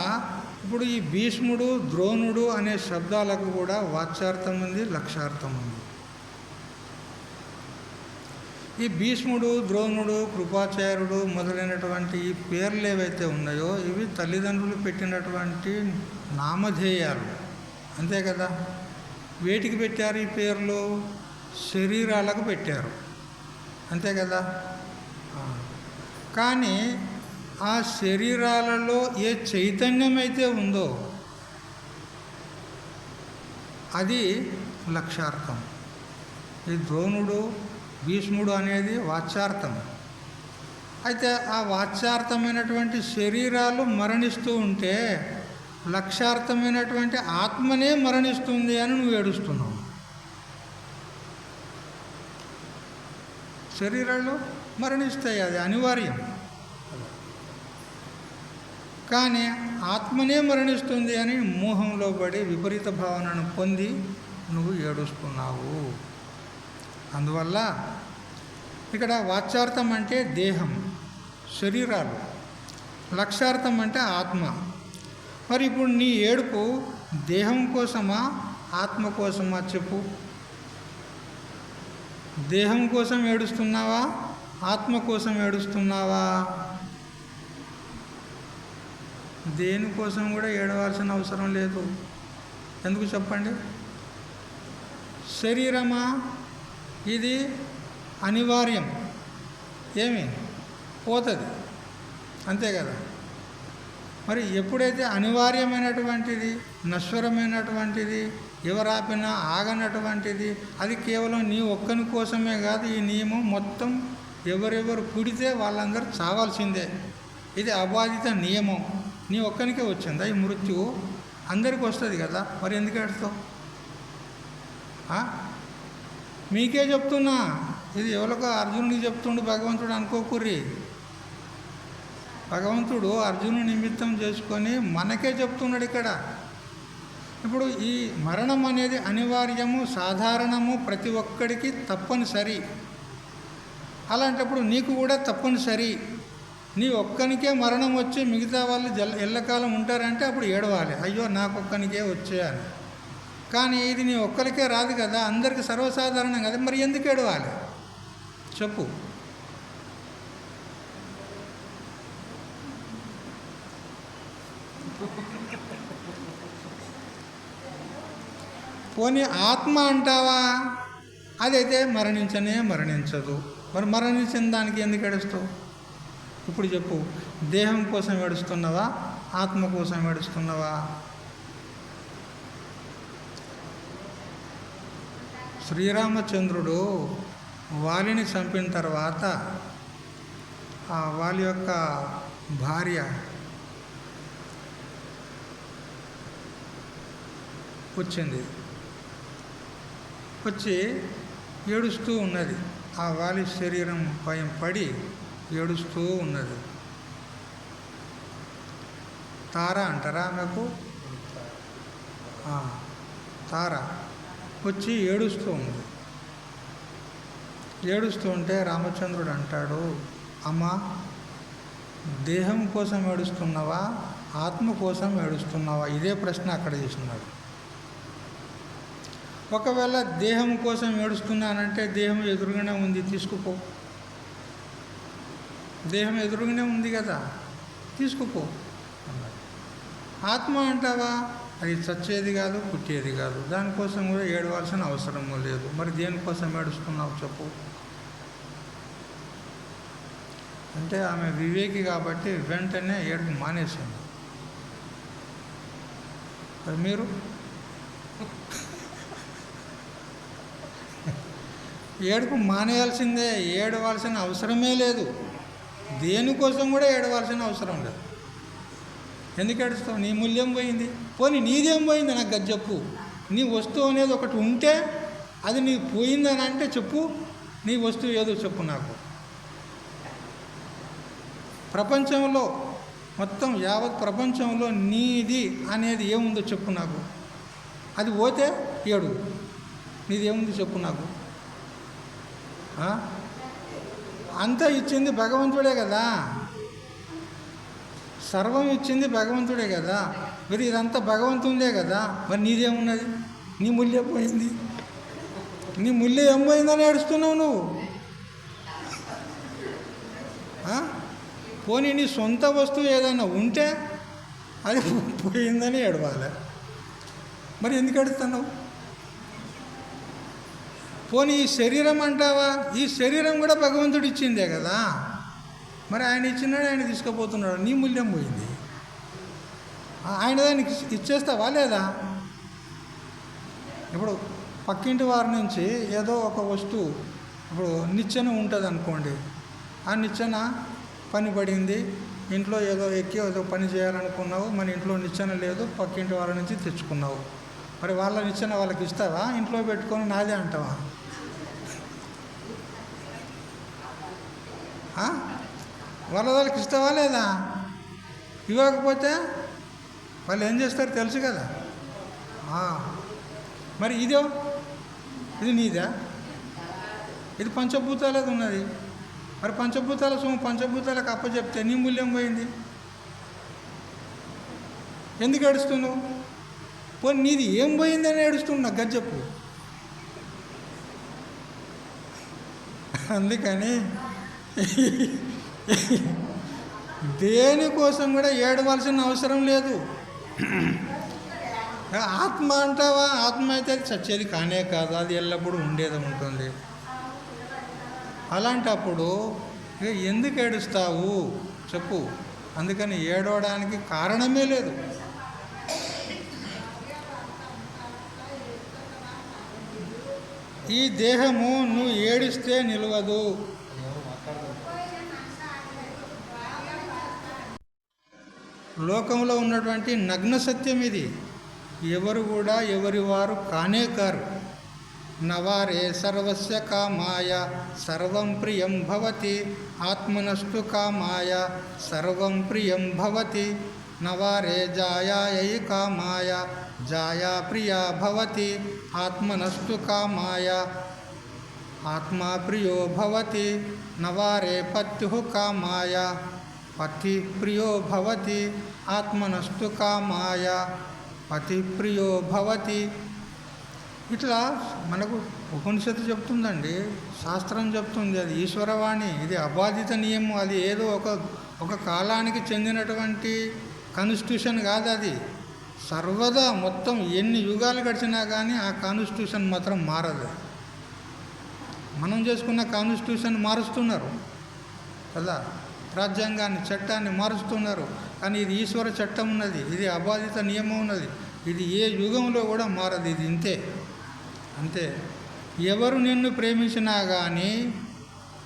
ఇప్పుడు ఈ భీష్ముడు ద్రోణుడు అనే శబ్దాలకు కూడా వాచ్యార్థం ఉంది, లక్ష్యార్థం ఉంది. ఈ భీష్ముడు, ద్రోణుడు, కృపాచార్యుడు మొదలైనటువంటి ఈ పేర్లు ఏవైతే ఉన్నాయో ఇవి తల్లిదండ్రులు పెట్టినటువంటి నామధేయాలు, అంతే కదా. వేటికి పెట్టారు ఈ పేర్లు? శరీరాలకు పెట్టారు, అంతే కదా. కానీ ఆ శరీరాలలో ఏ చైతన్యం అయితే ఉందో అది లక్ష్యార్థం. ఈ ద్రోణుడు, భీష్ముడు అనేది వాచ్యార్థం. అయితే ఆ వాచ్యార్థమైనటువంటి శరీరాలు మరణిస్తూ ఉంటే లక్ష్యార్థమైనటువంటి ఆత్మనే మరణిస్తుంది అని నువ్వు ఏడుస్తున్నావు. శరీరాలు మరణిస్తాయి, అది అనివార్యం. కానీ ఆత్మనే మరణిస్తుంది అని మోహంలో పడి విపరీత భావనను పొంది నువ్వు ఏడుస్తున్నావు. అందువల్ల ఇక్కడ వాచ్యార్థం అంటే దేహం, శరీరాలు, లక్ష్యార్థం అంటే ఆత్మ. మరి ఇప్పుడు నీ ఏడుపు దేహం కోసమా ఆత్మ కోసమా చెప్పు? దేహం కోసం ఏడుస్తున్నావా, ఆత్మ కోసం ఏడుస్తున్నావా? దేనికోసం కూడా ఏడవాల్సిన అవసరం లేదు. ఎందుకు చెప్పండి? శరీరమా ఇది అనివార్యం, ఏమి పోతుంది, అంతే కదా. మరి ఎప్పుడైతే అనివార్యమైనటువంటిది, నశ్వరమైనటువంటిది, ఎవరాపినా ఆగనటువంటిది, అది కేవలం నీ ఒక్కని కోసమే కాదు. ఈ నియమం మొత్తం ఎవరెవరు పుడితే వాళ్ళందరూ చావాల్సిందే. ఇది అబాధిత నియమం. నీ ఒక్కనికే వచ్చిందా ఈ మృత్యువు? అందరికీ వస్తుంది కదా, మరి ఎందుకు ఏడుస్తావు? మీకే చెప్తున్నా, ఇది ఎవరికో అర్జునుడికి చెప్తుండు భగవంతుడు అనుకోకుర్రి. భగవంతుడు అర్జును నిమిత్తం చేసుకొని మనకే చెప్తున్నాడు ఇక్కడ. ఇప్పుడు ఈ మరణం అనేది అనివార్యము, సాధారణము, ప్రతి ఒక్కడికి తప్పనిసరి. అలాంటప్పుడు నీకు కూడా తప్పనిసరి. నీ ఒక్కనికే మరణం వచ్చి మిగతా వాళ్ళు ఎల్లకాలం ఉంటారంటే అప్పుడు ఏడవాలి, అయ్యో నాకొక్కనికే వచ్చేయాలి. కానీ ఇది నీ ఒక్కరికే రాదు కదా, అందరికీ సర్వసాధారణం కదా, మరి ఎందుకు ఏడవాలి చెప్పు? పోనీ ఆత్మ అంటావా, అదైతే మరణించదు. మరి మరణించిన దానికి ఎందుకు ఏడుస్తావు? ఇప్పుడు చెప్పు, దేహం కోసం ఏడుస్తున్నావా, ఆత్మ కోసం ఏడుస్తున్నావా? శ్రీరామచంద్రుడు వాలిని చంపిన తర్వాత వాలి యొక్క భార్య వచ్చింది, వచ్చి ఏడుస్తూ ఉన్నది. ఆ వాలి శరీరం పైన పడి ఏడుస్తూ ఉన్నది. తార అంటారా ఆమెకు? తార వచ్చి ఏడుస్తూ ఉంది. ఏడుస్తూ ఉంటే రామచంద్రుడు అంటాడు, అమ్మా దేహం కోసం ఏడుస్తున్నావా, ఆత్మ కోసం ఏడుస్తున్నావా? ఇదే ప్రశ్న అక్కడ చేస్తున్నాడు. ఒకవేళ దేహం కోసం ఏడుస్తున్నానంటే దేహం ఎదురుగానే ఉంది, తీసుకుపో. దేహం ఎదురుగానే ఉంది కదా, తీసుకుపో అన్నాడు. ఆత్మ అంటావా, అది చచ్చేది కాదు, పుట్టేది కాదు, దానికోసం కూడా ఏడవాల్సిన అవసరము లేదు. మరి దేనికోసం ఏడుస్తున్నావు చెప్పు? అంటే ఆమె వివేకి కాబట్టి వెంటనే ఏడుపు మానేసింది. మరి మీరు ఏడుపు మానేయాల్సిందే, ఏడవాల్సిన అవసరమే లేదు. దేనికోసం కూడా ఏడవాల్సిన అవసరం లేదు. ఎందుకు ఏడుస్తావు? నీ మూల్యం పోయింది. పోనీ నీదేం పోయింది నాకు అది చెప్పు. నీ వస్తువు అనేది ఒకటి ఉంటే అది నీకు పోయిందని అంటే చెప్పు, నీ వస్తువు ఏదో చెప్పు నాకు. ప్రపంచంలో మొత్తం యావత్ ప్రపంచంలో నీది అనేది ఏముందో చెప్పు నాకు. అది పోతే ఏడు, నీది ఏముంది చెప్పు నాకు. అంతా ఇచ్చింది భగవంతుడే కదా, సర్వం ఇచ్చింది భగవంతుడే కదా, మరి ఇదంతా భగవంతుందే కదా, మరి నీదేమున్నది? నీ మూల్యం పోయింది. నీ మూల్యం ఏం పోయిందని ఏడుస్తున్నావు నువ్వు? పోనీ నీ సొంత వస్తువు ఏదైనా ఉంటే అది పోయిందని ఏడవాలి. మరి ఎందుకు ఏడుస్తున్నావు? పోనీ ఈ శరీరం అంటావా, ఈ శరీరం కూడా భగవంతుడు ఇచ్చిందే కదా. మరి ఆయన ఇచ్చినాడు, ఆయన తీసుకుపోతున్నాడు, నీ మూల్యం పోయింది. ఆయన దానికి ఇచ్చేస్తావా లేదా? ఇప్పుడు పక్కింటి వారి నుంచి ఏదో ఒక వస్తువు, ఇప్పుడు నిచ్చెన ఉంటుంది అనుకోండి, ఆ నిచ్చెన పని పడింది, ఇంట్లో ఏదో ఎక్కి ఏదో పని చేయాలనుకున్నావు, మన ఇంట్లో నిచ్చెన లేదు, పక్కింటి వాళ్ళ నుంచి తెచ్చుకున్నావు. మరి వాళ్ళ నిచ్చెన వాళ్ళకి ఇస్తావా? ఇంట్లో పెట్టుకొని నాదే అంటావా? వాళ్ళకి ఇస్తావా లేదా? ఇవ్వకపోతే వాళ్ళు ఏం చేస్తారు తెలుసు కదా. మరి ఇది నీదా? ఇది పంచభూతాలది ఉన్నది. మరి పంచభూతాల సొమ్ము పంచభూతాలకు అప్పచెప్తే నీ మూల్యం పోయింది. ఎందుకు ఏడుస్తున్నావు? పోనీ నీది ఏం పోయిందని ఏడుస్తున్నా గది చెప్పు. అందుకని దేనికోసం కూడా ఏడవలసిన అవసరం లేదు. ఆత్మ అంటావా, ఆత్మ అయితే అది చచ్చేది కానే కాదు, అది ఎల్లప్పుడూ ఉండేది ఉంటుంది. అలాంటప్పుడు ఎందుకు ఏడుస్తావు చెప్పు. అందుకని ఏడవడానికి కారణమే లేదు. ఈ దేహము నువ్వు ఏడిస్తే నిలవదు. లోకంలో ఉన్నటువంటి నగ్న సత్యం ఇది. ఎవరు కూడా ఎవరి వారు కానే కారు. నవారే సర్వస్య కామాయ సర్వం ప్రియం భవతి, ఆత్మనస్తు కామాయ సర్వం ప్రియం భవతి. నవారే జాయాయై కామాయ జాయా ప్రియా భవతి, ఆత్మనస్తు కామాయ ఆత్మా ప్రియో భవతి. నవారే పత్యుః కామాయ పతి ప్రియో భవతి, ఆత్మనస్తు కామాయ పతి ప్రియో భవతి. ఇట్లా మనకు ఉపనిషత్తు చెప్తుందండి, శాస్త్రం చెప్తుంది, అది ఈశ్వరవాణి, ఇది అబాధిత నియమం. అది ఏదో ఒక కాలానికి చెందినటువంటి కాన్స్టిట్యూషన్ కాదు. అది సర్వదా మొత్తం ఎన్ని యుగాలు గడిచినా కానీ ఆ కాన్స్టిట్యూషన్ మాత్రం మారదు. మనం చేసుకున్న కాన్స్టిట్యూషన్ మారుస్తున్నారు కదా, రాజ్యాంగాన్ని చట్టాన్ని మారుస్తున్నారు. కానీ ఇది ఈశ్వర చట్టం ఉన్నది, ఇది అబాధిత నియమం ఉన్నది, ఇది ఏ యుగంలో కూడా మారదు. ఇది ఇంతే, అంతే. ఎవరు నిన్ను ప్రేమించినా కానీ,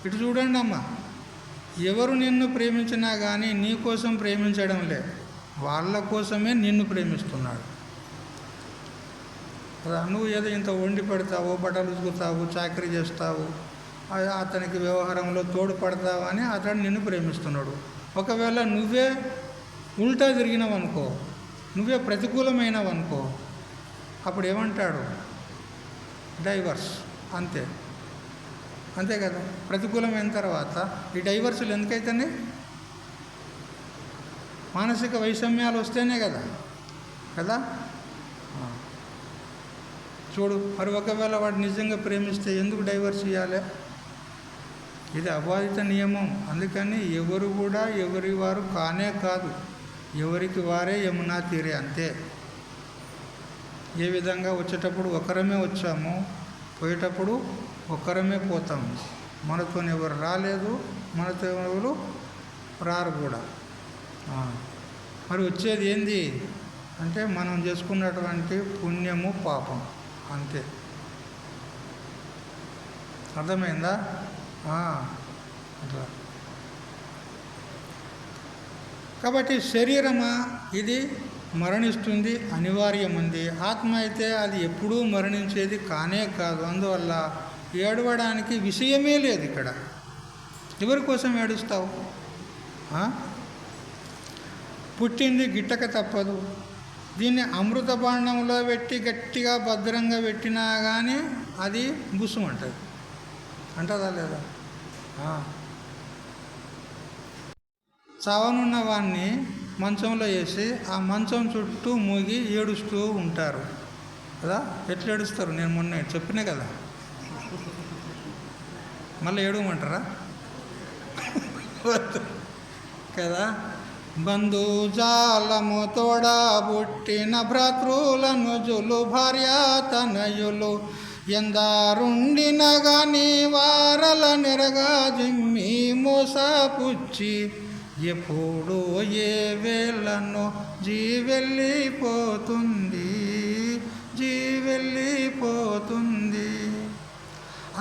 ఇటు చూడండి అమ్మ, ఎవరు నిన్ను ప్రేమించినా కానీ నీ కోసం ప్రేమించడం లే, వాళ్ళ కోసమే నిన్ను ప్రేమిస్తున్నాడు. నువ్వు ఏదో ఇంత వండి పెడతావు, బట్టలు ఉతుకుతావు, చాకరీ చేస్తావు, అతనికి వ్యవహారంలో తోడ్పడతావు అని అతడు నిన్ను ప్రేమిస్తున్నాడు. ఒకవేళ నువ్వే ఉల్టా తిరిగినావు అనుకో, నువ్వే ప్రతికూలమైనవు అనుకో, అప్పుడు ఏమంటాడు? డైవర్స్. అంతే, అంతే కదా. ప్రతికూలమైన తర్వాత ఈ డైవర్సులు ఎందుకైతేనే? మానసిక వైషమ్యాలు వస్తేనే కదా. చూడు, మరి ఒకవేళ వాడు నిజంగా ప్రేమిస్తే ఎందుకు డైవర్స్ ఇవ్వాలి? ఇది అబాధిత నియమం. అందుకని ఎవరు కూడా ఎవరి వారు కానే కాదు, ఎవరికి వారే యమునా తీరే, అంతే. ఏ విధంగా వచ్చేటప్పుడు ఒకరమే వచ్చాము, పోయేటప్పుడు ఒక్కరమే పోతాము. మనతో ఎవరు రాలేదు, మనతో ఎవరు రారు కూడా. మరి వచ్చేది ఏంది అంటే మనం చేసుకున్నటువంటి పుణ్యము పాపం, అంతే. అర్థమైందా? అట్లా. కాబట్టి శరీరమా ఇది మరణిస్తుంది, అనివార్యం ఉంది. ఆత్మ అయితే అది ఎప్పుడూ మరణించేది కానే కాదు. అందువల్ల ఏడవడానికి విషయమే లేదు ఇక్కడ. ఎవరి కోసం ఏడుస్తావు? పుట్టింది గిట్టక తప్పదు. దీన్ని అమృత భాండంలో పెట్టి గట్టిగా భద్రంగా పెట్టినా కానీ అది బుసుమంటుంది, అంటదా లేదా? చావనున్న వాడిని మంచంలో వేసి ఆ మంచం చుట్టూ మూగి ఏడుస్తూ ఉంటారు కదా. ఎట్లా ఏడుస్తారు? నేను మొన్న చెప్పినా కదా, మళ్ళీ ఏడవమంటారా? కదా. బంధుజాలము తోడబుట్టిన భ్రాతృలను జులు భార్యాతనయులు ఎందారుండిన గాని వారల నెరగా జిమ్మి మోసపుచ్చి ఎప్పుడు ఏ వేళనో జీవెళ్ళిపోతుంది.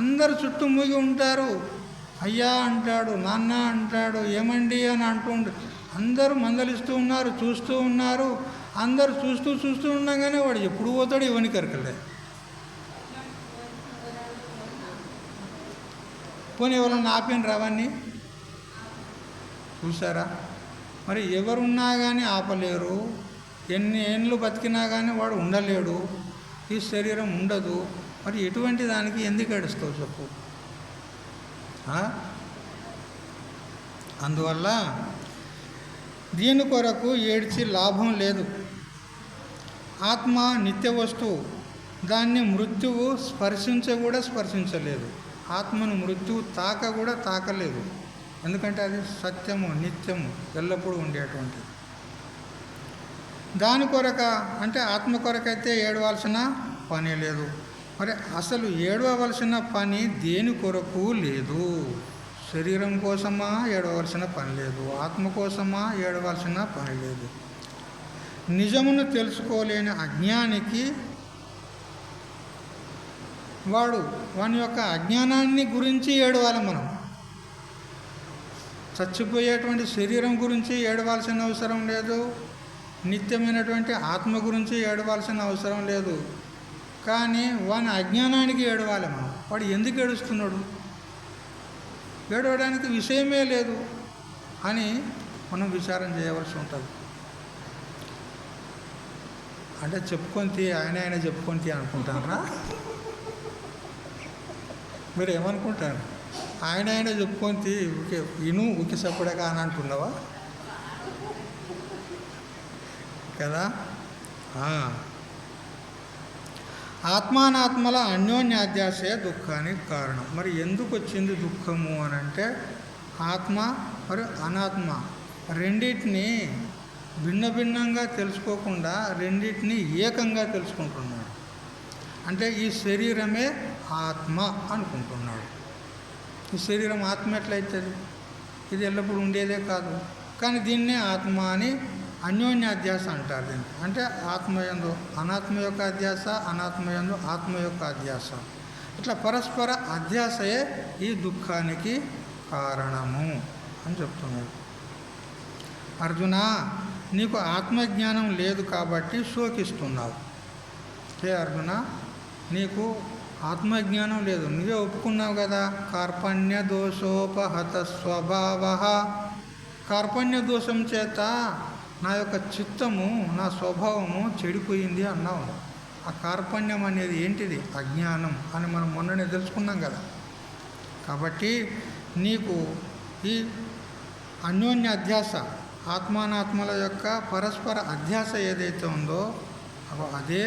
అందరు చుట్టూ మూగి ఉంటారు. అయ్యా అంటాడు, నాన్న అంటాడు, ఏమండి అని అంటుండు. అందరూ మందలిస్తూ ఉన్నారు, చూస్తూ ఉన్నారు. అందరు చూస్తూ ఉండగానే వాడు ఎప్పుడు పోతాడు ఇవన్నీ కరకలే. పోనీ ఎవరన్నా ఆపినరా అవన్నీ? చూసారా? మరి ఎవరున్నా కానీ ఆపలేరు. ఎన్ని ఏళ్ళు బతికినా కానీ వాడు ఉండలేడు, ఈ శరీరం ఉండదు. మరి ఎటువంటి దానికి ఎందుకు ఏడుస్తావు చెప్పు? అందువల్ల దీని కొరకు ఏడ్చి లాభం లేదు. ఆత్మ నిత్య వస్తువు, దాన్ని మృత్యువు స్పర్శించలేదు. ఆత్మను మృత్యువు కూడా తాకలేదు. ఎందుకంటే అది సత్యము, నిత్యము, ఎల్లప్పుడూ ఉండేటువంటిది. దాని కొరక అంటే ఆత్మ కొరకైతే ఏడవలసిన పని లేదు. మరి అసలు ఏడవలసిన పని దేని కొరకు లేదు? శరీరం కోసమా ఏడవలసిన పని లేదు, ఆత్మ కోసమా ఏడవలసిన పని లేదు. నిజమును తెలుసుకోలేని అజ్ఞానికి వాని యొక్క అజ్ఞానాన్ని గురించి ఏడవాలి. మనం చచ్చిపోయేటువంటి శరీరం గురించి ఏడవలసిన అవసరం లేదు, నిత్యమైనటువంటి ఆత్మ గురించి ఏడవలసిన అవసరం లేదు. కానీ వాని అజ్ఞానానికి ఏడవాలి మనం. వాడు ఎందుకు ఏడుస్తున్నాడు? ఏడవడానికి విషయమే లేదు అని మనం విచారం చేయవలసి ఉంటుంది. అంటే చెప్పుకొని ఆయన చెప్పుకొని అనుకుంటారా? మీరు ఏమనుకుంటారు? ఆయన చెప్పుకొని ఊకే సప్పుడగా అని అంటున్నావా కదా. ఆత్మానాత్మల అన్యోన్యాధ్యాసే దుఃఖానికి కారణం. మరి ఎందుకు వచ్చింది దుఃఖము అని అంటే, ఆత్మ మరియు అనాత్మ రెండింటినీ భిన్నంగా తెలుసుకోకుండా రెండింటినీ ఏకంగా తెలుసుకుంటున్నాడు. అంటే ఈ శరీరమే ఆత్మ అనుకుంటున్నాడు. ఈ శరీరం ఆత్మ ఎట్లయితుంది? ఇది ఎల్లప్పుడూ ఉండేదే కాదు. కానీ దీన్నే ఆత్మ అని అన్యోన్యాధ్యాస అంటారు. దీన్ని అంటే ఆత్మయందు అనాత్మ యొక్క అధ్యాస, అనాత్మయందు ఆత్మ యొక్క అధ్యాస, ఇట్లా పరస్పర అధ్యాసయే ఈ దుఃఖానికి కారణము అని చెప్తున్నాడు. అర్జున, నీకు ఆత్మజ్ఞానం లేదు కాబట్టి శోకిస్తున్నావు. అర్జున, నీకు ఆత్మజ్ఞానం లేదు, నువ్వే ఒప్పుకున్నావు కదా. కార్పణ్య దోషోపహత స్వభావ, కార్పణ్య దోషం చేత నా యొక్క చిత్తము, నా స్వభావము చెడిపోయింది అన్నావు. ఆ కార్పణ్యం అనేది ఏంటిది? అజ్ఞానం అని మనం మొన్ననే తెలుసుకున్నాం కదా. కాబట్టి నీకు ఈ అన్యోన్య అధ్యాస, ఆత్మానాత్మల యొక్క పరస్పర అధ్యాస ఏదైతే ఉందో అదే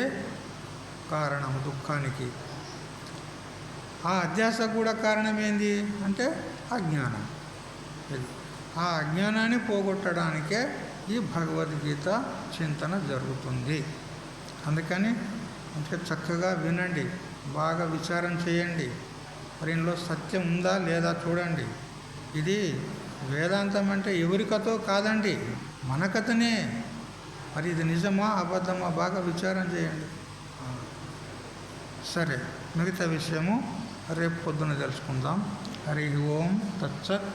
కారణము దుఃఖానికి. ఆ అధ్యాస కూడా కారణం ఏంది అంటే అజ్ఞానం. ఆ అజ్ఞానాన్ని పోగొట్టడానికే ఈ భగవద్గీత చింతన జరుగుతుంది. అందుకని అంటే చక్కగా వినండి, బాగా విచారం చేయండి. మరి ఇందులో సత్యం ఉందా లేదా చూడండి. ఇది వేదాంతం అంటే ఎవరి కథో కాదండి, మన కథనే. మరి ఇది నిజమా అబద్ధమా బాగా విచారం చేయండి. సరే, మిగతా విషయము రేపు పొద్దున తెలుసుకుందాం. హరి ఓం తత్సత్.